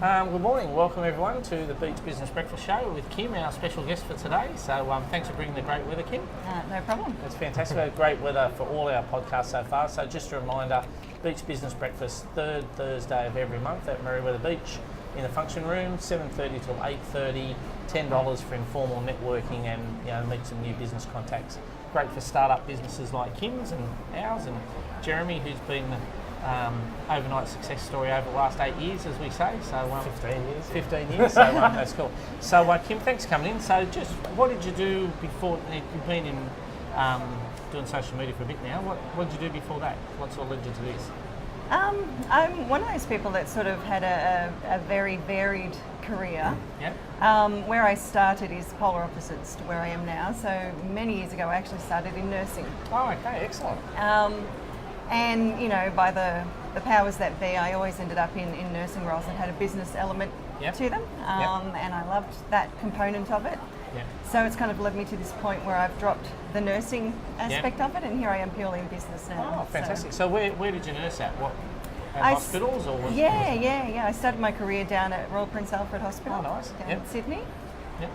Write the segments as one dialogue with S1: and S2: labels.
S1: Good morning, welcome everyone to the Beach Business Breakfast Show with Kim, our special guest for today. So thanks for bringing the great weather, Kim.
S2: No problem.
S1: It's fantastic, we had great weather for all our podcasts so far. So just a reminder, Beach Business Breakfast, third Thursday of every month at Merewether Beach in the function room, 7:30 till 8:30, $10 for informal networking and meet some new business contacts. Great for startup businesses like Kim's and ours, and Jeremy, who's been overnight success story over the last 8 years, as we say. So
S3: 15 years.
S1: 15 years, so that's cool. So Kim, thanks for coming in. So just what did you do before? You've been in doing social media for a bit now. What did you do before that? What sort of led you to this?
S2: I'm one of those people that sort of had a very varied career.
S1: Yeah.
S2: Where I started is polar opposites to where I am now. So many years ago I actually started in nursing.
S1: Oh, okay, excellent.
S2: And by the powers that be, I always ended up in nursing roles that had a business element to them. And I loved that component of it.
S1: Yeah.
S2: So it's kind of led me to this point where I've dropped the nursing aspect of it, and here I am purely in business now.
S1: Oh, fantastic. So where did you nurse at? Hospitals or?
S2: I started my career down at Royal Prince Alfred Hospital.
S1: Oh, nice.
S2: Down in Sydney.
S1: Yep.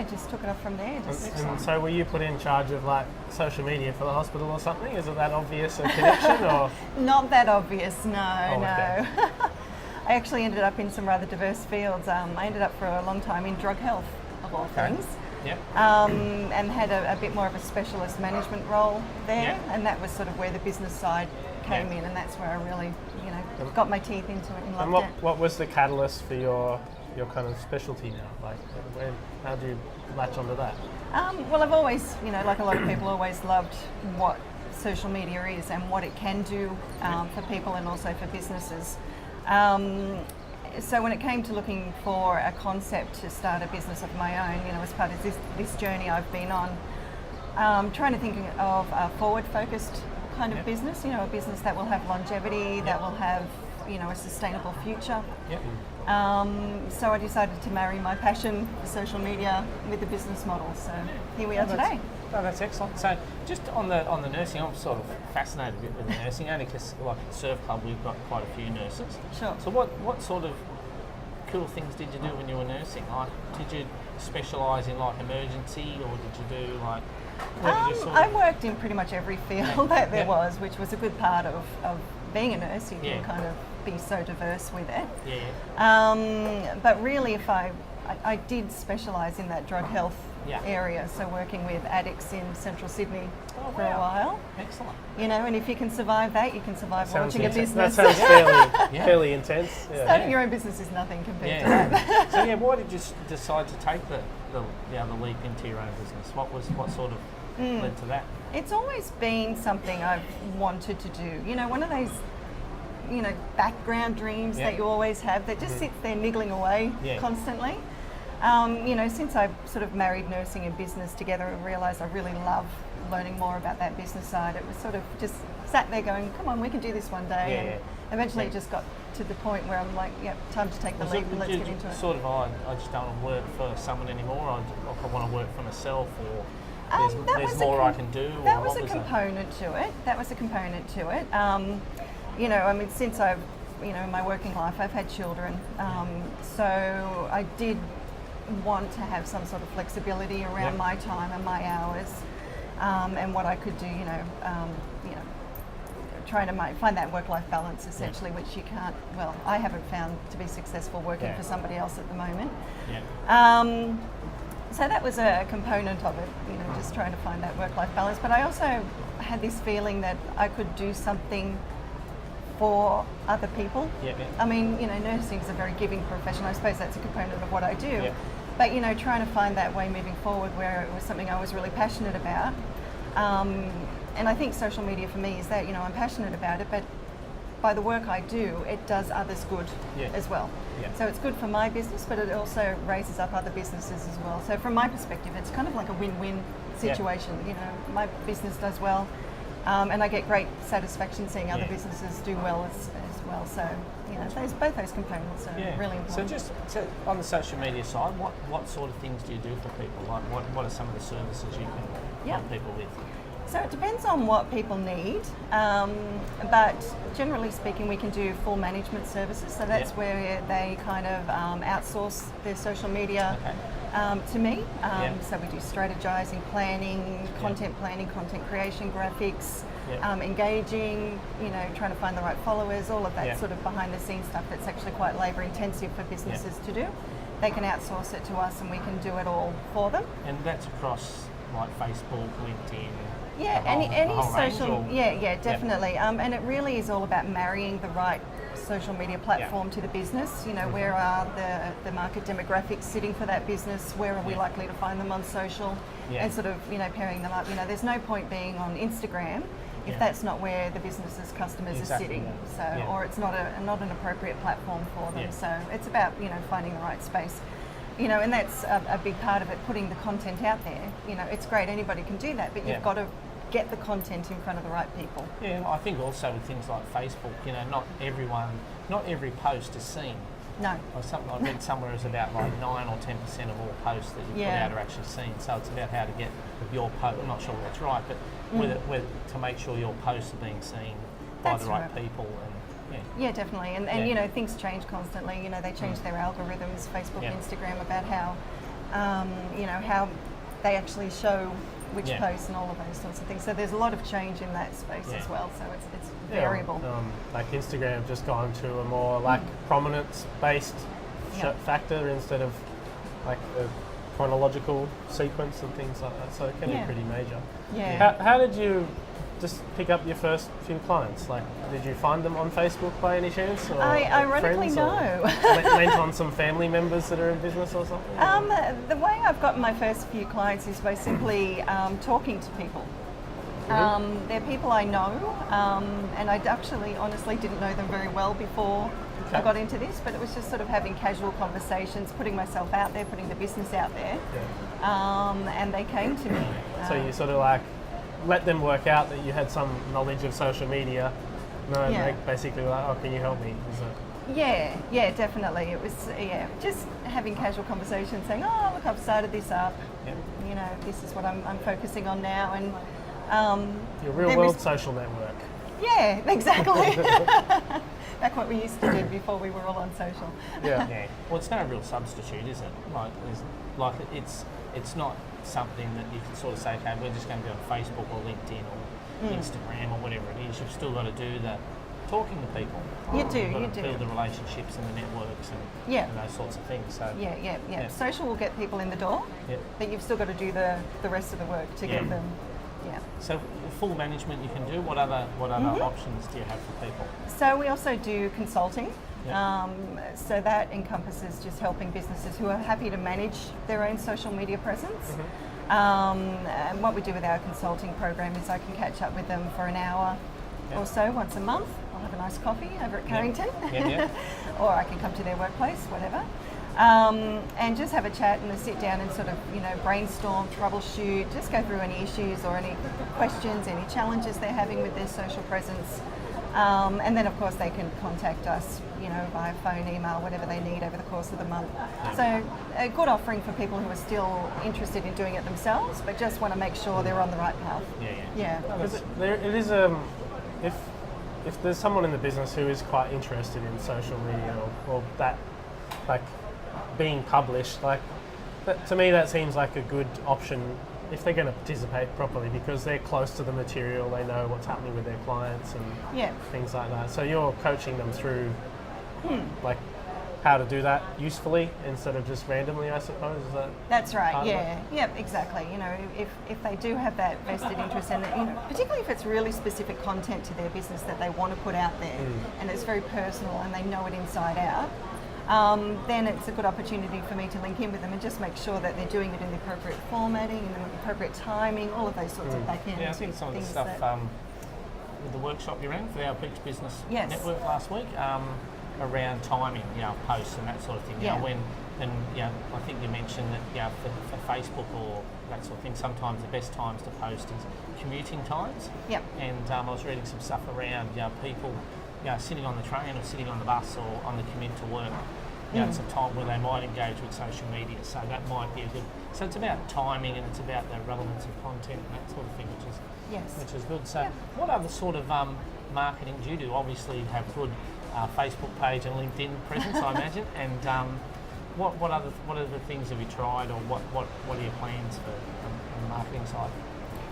S2: Just took it off from there.
S3: And so were you put in charge of like social media for the hospital or something? Is it that obvious a connection or?
S2: Not that obvious, no.
S3: Okay.
S2: I actually ended up in some rather diverse fields. I ended up for a long time in drug health, of all things.
S1: Yep.
S2: And had a bit more of a specialist management role there,
S1: Yep.
S2: and that was sort of where the business side came in, and that's where I really, got my teeth into it and loved
S3: And
S2: it.
S3: what was the catalyst for your kind of specialty now? Like, how do you latch onto that?
S2: Well, I've always, like a lot of people, always loved what social media is and what it can do for people and also for businesses. So when it came to looking for a concept to start a business of my own, as part of this journey I've been on, trying to think of a forward-focused kind of business, a business that will have longevity, that will have, a sustainable future.
S1: Yep.
S2: So I decided to marry my passion for social media with the business model. So here we are today.
S1: That's excellent. So just on the nursing, I'm sort of fascinated a bit with the nursing, only because like at Surf Club we've got quite a few nurses.
S2: Sure.
S1: So what sort of cool things did you do when you were nursing? Like, did you specialise in like emergency, or did you do like?
S2: I worked in pretty much every field that there was, which was a good part of being a nurse. You can kind of be so diverse with it.
S1: Yeah.
S2: But really, if I did specialise in that drug health area, so working with addicts in central Sydney for a while.
S1: Excellent.
S2: And if you can survive that, you can survive launching a business.
S3: That sounds fairly intense. Yeah.
S2: Starting your own business is nothing compared to that.
S1: So why did you decide to take the leap into your own business? What sort of led to that?
S2: It's always been something I've wanted to do. One of those background dreams that you always have that just sits there niggling away constantly. Since I've sort of married nursing and business together and realised I really love learning more about that business side, it was sort of just sat there going, come on, we can do this one day. And eventually it just got to the point where I'm like, time to take the leap and let's get into it.
S1: Sort of, I just don't want to work for someone anymore, I want to work for myself, or there's more I can do?
S2: That was a component to it. Since I've, in my working life, I've had children. So I did want to have some sort of flexibility around my time and my hours, and what I could do, trying to find that work-life balance, essentially, which you can't, I haven't found to be successful working for somebody else at the moment. So that was a component of it, just trying to find that work-life balance. But I also had this feeling that I could do something for other people. Nursing is a very giving profession. I suppose that's a component of what I do. But, trying to find that way moving forward where it was something I was really passionate about. And I think social media for me is that, I'm passionate about it, but by the work I do, it does others good as well. So it's good for my business, but it also raises up other businesses as well. So from my perspective, it's kind of like a win-win situation. My business does well, and I get great satisfaction seeing other businesses do well as well. So both those components are really important.
S1: So on the social media side, what sort of things do you do for people? Like what are some of the services you can help people with?
S2: So it depends on what people need, but generally speaking, we can do full management services. So that's where they kind of outsource their social media to me. So we do strategizing, planning, content creation, graphics, engaging, trying to find the right followers, all of that sort of behind the scenes stuff that's actually quite labour intensive for businesses to do. They can outsource it to us and we can do it all for them.
S1: And that's across like Facebook, LinkedIn.
S2: Yeah, any social, definitely. And it really is all about marrying the right social media platform to the business. Where are the market demographics sitting for that business? Where are we likely to find them on social? And sort of, pairing them up. There's no point being on Instagram if that's not where the business's customers are sitting. So, or it's not an appropriate platform for them. So it's about, finding the right space. And that's a big part of it, putting the content out there. It's great, anybody can do that, but you've got to get the content in front of the right people.
S1: Yeah, I think also with things like Facebook, not every post is seen.
S2: No.
S1: Or something I read somewhere is about like 9 or 10% of all posts that you put out are actually seen. So it's about how to get your post. I'm not sure that's right, but whether to make sure your posts are being seen by the right people.
S2: Yeah, definitely. And things change constantly. They change their algorithms, Facebook, Instagram, about how, how they actually show which posts and all of those sorts of things. So there's a lot of change in that space as well. So it's variable.
S3: Like Instagram have just gone to a more like prominence-based factor instead of like a chronological sequence and things like that. So it can be pretty major.
S2: Yeah.
S3: How did you just pick up your first few clients? Like, did you find them on Facebook by any chance? Or
S2: ironically,
S3: friends,
S2: no.
S3: Or lent on some family members that are in business or something?
S2: The way I've gotten my first few clients is by simply talking to people. They're people I know, and I actually honestly didn't know them very well before I got into this, but it was just sort of having casual conversations, putting myself out there, putting the business out there, and they came to me.
S3: So you sort of like let them work out that you had some knowledge of social media. No, they basically were like, oh, can you help me?
S2: Yeah, definitely. It was, just having casual conversations saying, oh, look, I've started this up. This is what I'm focusing on now. And
S3: your real world social network.
S2: Yeah, exactly. Back what we used to do before we were all on social.
S1: Yeah. Well, it's no real substitute, is it? It's not something that you can sort of say, okay, we're just going to be on Facebook or LinkedIn or Instagram or whatever it is. You've still got to do the talking to people.
S2: You do.
S1: Build the relationships and the networks and those sorts of things. So
S2: yeah. Social will get people in the door, but you've still got to do the rest of the work to get them. Yeah.
S1: So full management you can do. What other options do you have for people?
S2: So we also do consulting. So that encompasses just helping businesses who are happy to manage their own social media presence. And what we do with our consulting program is I can catch up with them for an hour or so once a month. I'll have a nice coffee over at Carrington, or I can come to their workplace, whatever. And just have a chat and a sit down and sort of, brainstorm, troubleshoot, just go through any issues or any questions, any challenges they're having with their social presence. And then, of course, they can contact us, via phone, email, whatever they need over the course of the month. So a good offering for people who are still interested in doing it themselves, but just want to make sure they're on the right path. Yeah.
S3: Because it is if there's someone in the business who is quite interested in social media or that, like, being published, like, that, to me that seems like a good option if they're going to participate properly, because they're close to the material, they know what's happening with their clients and things like that. So you're coaching them through like how to do that usefully instead of just randomly, I suppose. Is that?
S2: That's right. Yeah, exactly. If they do have that vested interest in it, particularly if it's really specific content to their business that they want to put out there, and it's very personal and they know it inside out. Then it's a good opportunity for me to link in with them and just make sure that they're doing it in the appropriate formatting, in the appropriate timing, all of those sorts of back end.
S1: Yeah, I think some of the stuff with the workshop you ran for our Peach Business Network last week around timing, posts and that sort of thing. I think you mentioned that for Facebook or that sort of thing, sometimes the best times to post is commuting times.
S2: Yep.
S1: And I was reading some stuff around people sitting on the train or sitting on the bus or on the commute to work, some time where they might engage with social media. So that might be a good. So it's about timing and it's about the relevance of content and that sort of thing, which is good. So what other sort of marketing do you do? Obviously, you have good Facebook page and LinkedIn presence, I imagine. And what other things have you tried, or what are your plans for on the marketing side?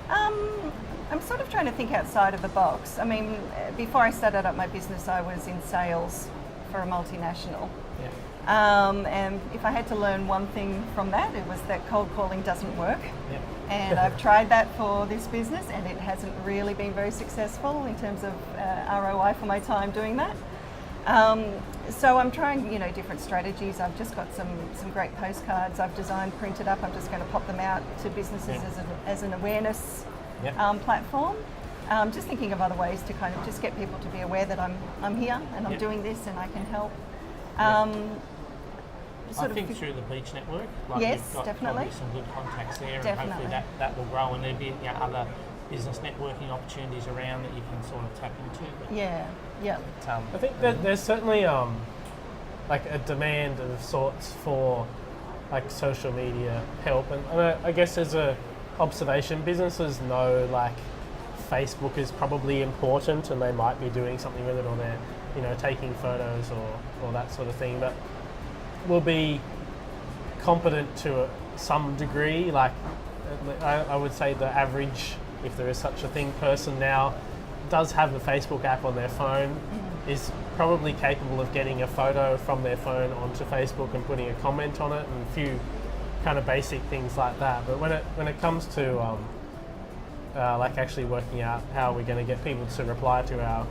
S2: I'm sort of trying to think outside of the box. I mean, before I started up my business, I was in sales for a multinational. And if I had to learn one thing from that, it was that cold calling doesn't work. And I've tried that for this business, and it hasn't really been very successful in terms of ROI for my time doing that. So I'm trying, different strategies. I've just got some great postcards I've designed, printed up. I'm just going to pop them out to businesses as an awareness platform. Just thinking of other ways to kind of just get people to be aware that I'm here and I'm doing this and I can help.
S1: I think through the beach network,
S2: yes,
S1: you've got
S2: definitely
S1: probably some good contacts there,
S2: Definitely.
S1: and hopefully that will grow, and there'll be other business networking opportunities around that you can sort of tap into. But,
S3: I think that there's certainly like a demand of sorts for like social media help, and I guess as a observation, businesses know like Facebook is probably important and they might be doing something with it, or they're taking photos or that sort of thing, but will be competent to some degree. Like I would say the average, if there is such a thing, person now does have a Facebook app on their phone, is probably capable of getting a photo from their phone onto Facebook and putting a comment on it, and a few kind of basic things like that. But when it comes to like actually working out how we're going to get people to reply to our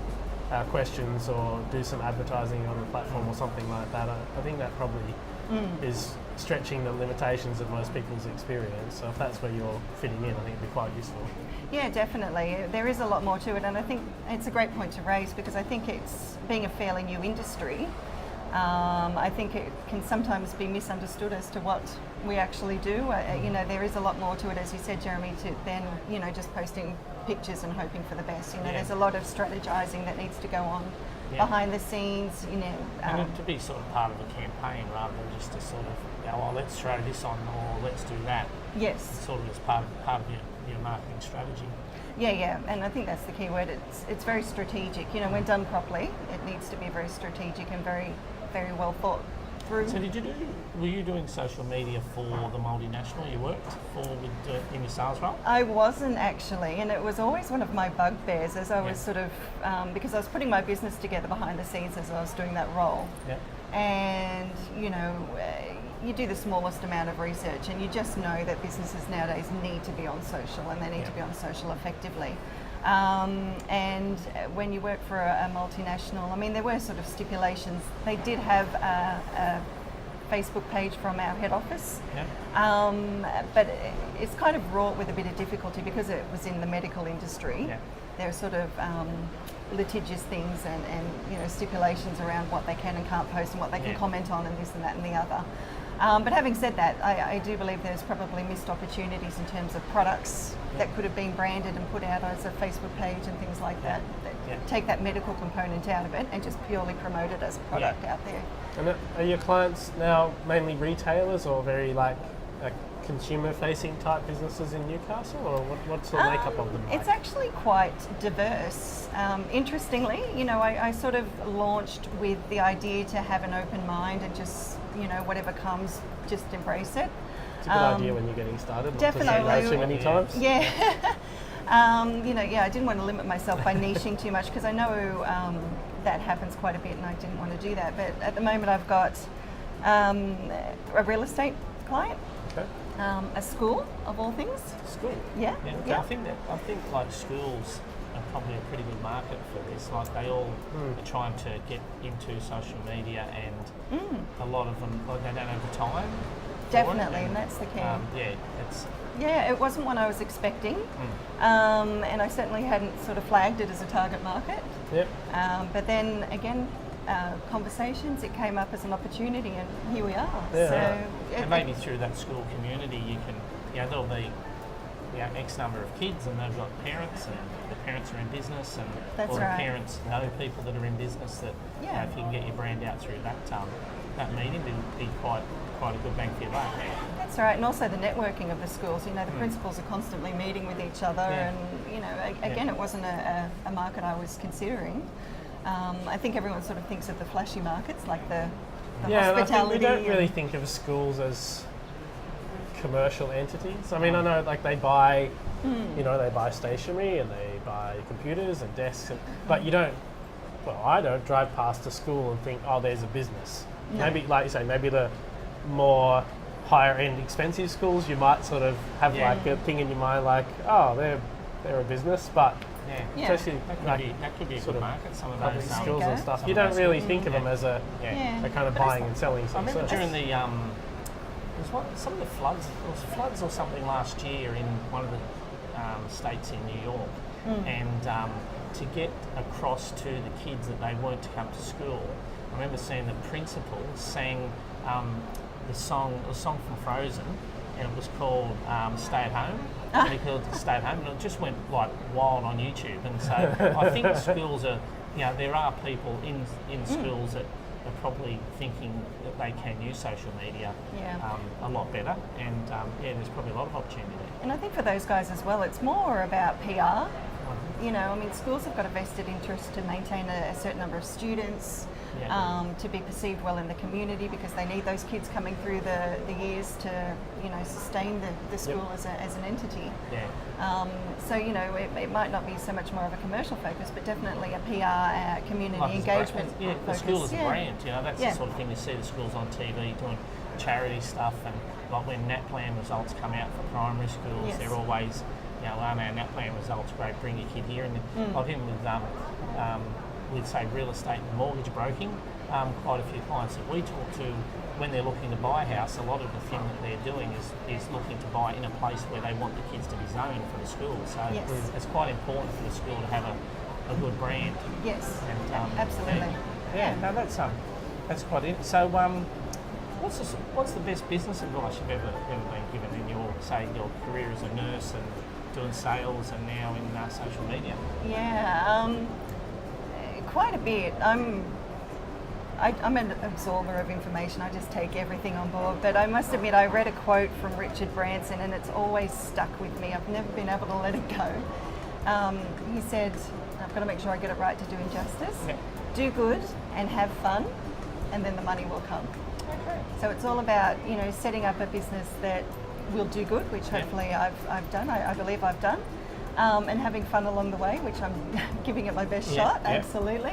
S3: questions or do some advertising on the platform or something like that, I think that probably is stretching the limitations of most people's experience. So if that's where you're fitting in, I think it'd be quite useful.
S2: Yeah, definitely. There is a lot more to it, and I think it's a great point to raise, because I think it's being a fairly new industry. I think it can sometimes be misunderstood as to what we actually do. There is a lot more to it, as you said, Jeremy, to then, just posting pictures and hoping for the best. There's a lot of strategizing that needs to go on behind the scenes.
S1: And to be sort of part of a campaign rather than just to sort of, let's throw this on or let's do that.
S2: Yes.
S1: Sort of as part of your marketing strategy.
S2: Yeah, and I think that's the key word. It's very strategic. When done properly, it needs to be very strategic and very, very well thought through.
S1: So were you doing social media for the multinational you worked for in your sales role?
S2: I wasn't actually, and it was always one of my bugbears as I was sort of, because I was putting my business together behind the scenes as I was doing that role. And, you do the smallest amount of research and you just know that businesses nowadays need to be on social, and they need to be on social effectively. And when you work for a multinational, I mean, there were sort of stipulations. They did have a Facebook page from our head office, but it's kind of wrought with a bit of difficulty because it was in the medical industry. There are sort of litigious things and stipulations around what they can and can't post and what they can comment on and this and that and the other. But having said that, I do believe there's probably missed opportunities in terms of products that could have been branded and put out as a Facebook page and things like that. Take that medical component out of it and just purely promote it as a product out there.
S3: And are your clients now mainly retailers or very like consumer-facing type businesses in Newcastle, or what's the makeup of them like?
S2: It's actually quite diverse. Interestingly, I sort of launched with the idea to have an open mind and just, whatever comes, just embrace it.
S3: It's a good idea when you're getting started,
S2: definitely.
S3: Not to say no too many times.
S2: I didn't want to limit myself by niching too much, because I know that happens quite a bit and I didn't want to do that. But at the moment I've got a real estate client.
S1: Okay.
S2: A school, of all things.
S1: School?
S2: Yeah.
S1: Okay. I think like schools are probably a pretty good market for this. Like they all are trying to get into social media, and a lot of them, they don't have the time.
S2: Definitely, and that's the key. It wasn't one I was expecting, and I certainly hadn't sort of flagged it as a target market. But then again, conversations, it came up as an opportunity, and here we are.
S1: And maybe through that school community, you can, there'll be X number of kids, and they've got parents, and the parents are in business, and
S2: That's
S1: or
S2: right.
S1: the parents know people that are in business. That
S2: Yeah.
S1: if you can get your brand out through that meeting, it'd be quite a good bang for your buck.
S2: That's right, and also the networking of the schools. You know, the principals are constantly meeting with each other, and you know, again, it wasn't a market I was considering. I think everyone sort of thinks of the flashy markets, like the hospitality.
S3: I think we don't really think of schools as commercial entities. I mean, I know like they buy, you know, they buy stationery and they buy computers and desks, but you don't. Well, I don't drive past a school and think, oh, there's a business.
S2: No.
S3: Maybe, like you say, maybe the more higher end expensive schools, you might sort of have like a thing in your mind, like, oh, they're a business, but especially
S1: that could be a good market. Some of
S3: public
S1: those
S3: schools and stuff,
S1: some
S3: you
S1: of
S3: don't
S1: those
S3: really
S1: schools.
S3: think of them as a kind of buying and selling.
S1: I remember during the some of the floods. There was floods or something last year in one of the states in New York, and to get across to the kids that they weren't to come to school, I remember seeing the principal sang the song from Frozen, and it was called "Stay at Home." And he called it "Stay at Home," and it just went like wild on YouTube. And so I think schools are, you know, there are people in schools that are probably thinking that they can use social media a lot better, and there's probably a lot of opportunity there.
S2: And I think for those guys as well, it's more about PR. You know, I mean, schools have got a vested interest to maintain a certain number of students, to be perceived well in the community, because they need those kids coming through the years to, you know, sustain the school as an entity. So, you know, it might not be so much more of a commercial focus, but definitely a PR, community engagement
S1: the
S2: focus.
S1: school is a brand, you know, that's the sort of thing you see the schools on TV doing charity stuff, and like when NAPLAN results come out for primary schools, they're always, you know, our NAPLAN results, great, bring your kid here. And I've been with say real estate and mortgage broking, quite a few clients that we talk to when they're looking to buy a house. A lot of the thing that they're doing is looking to buy in a place where they want the kids to be zoned for the school. So it's quite important for the school to have a good brand.
S2: Yes,
S1: and,
S2: absolutely.
S1: No, that's quite it. So what's the best business advice you've ever been given in your career as a nurse and doing sales and now in social media?
S2: Quite a bit. I'm an absorber of information. I just take everything on board. But I must admit, I read a quote from Richard Branson, and it's always stuck with me. I've never been able to let it go. He said, I've got to make sure I get it right to do him justice. Do good and have fun, and then the money will come. So it's all about, you know, setting up a business that will do good, which hopefully I've done. I believe I've done. And having fun along the way, which I'm giving it my best shot, absolutely.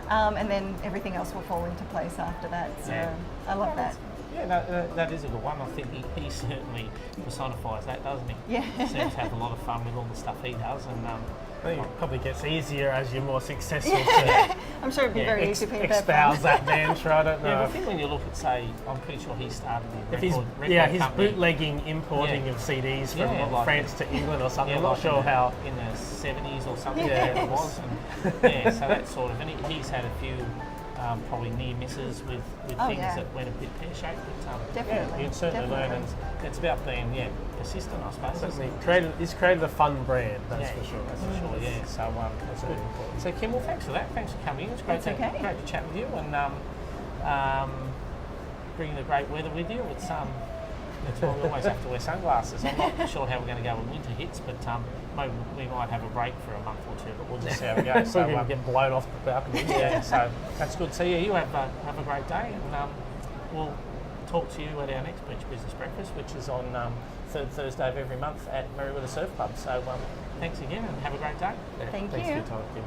S2: And then everything else will fall into place after that. So I love that.
S1: Yeah, no, that is a good one. I think he certainly personifies that, doesn't he?
S2: Yeah.
S1: He seems to have a lot of fun with all the stuff he does, and
S3: I think it probably gets easier as you're more successful to
S2: I'm sure it'd be very easy for him to have
S3: espouse
S2: fun.
S3: that mantra. I don't know.
S1: I think when you look at, say, I'm pretty sure he started the
S3: If he's bootlegging, importing of CDs from France to England or something. I'm not sure how.
S1: In the 70s or something it was. And, so that sort of, and he's had a few probably near misses with things that went a bit pear-shaped. But,
S2: Definitely.
S1: you can certainly learn, and it's about being persistent, I suppose.
S3: Certainly, he's created a fun brand, that's for sure.
S1: That's for sure, yeah. So that's good. So Kim, well, thanks for that. Thanks for coming in. It's great to chat with you, and bringing the great weather with you. It's that's why we always have to wear sunglasses. I'm not sure how we're going to go when winter hits, but maybe we might have a break for a month or two, but we'll just see how we go.
S3: So we get blown off the balcony.
S1: So that's good. So you have a great day, and we'll talk to you at our next Beach Business Breakfast, which is on third Thursday of every month at Merriweather Surf Club. So thanks again, and have a great day.
S2: Thank
S3: Thanks
S2: you.
S3: for your time, Kim.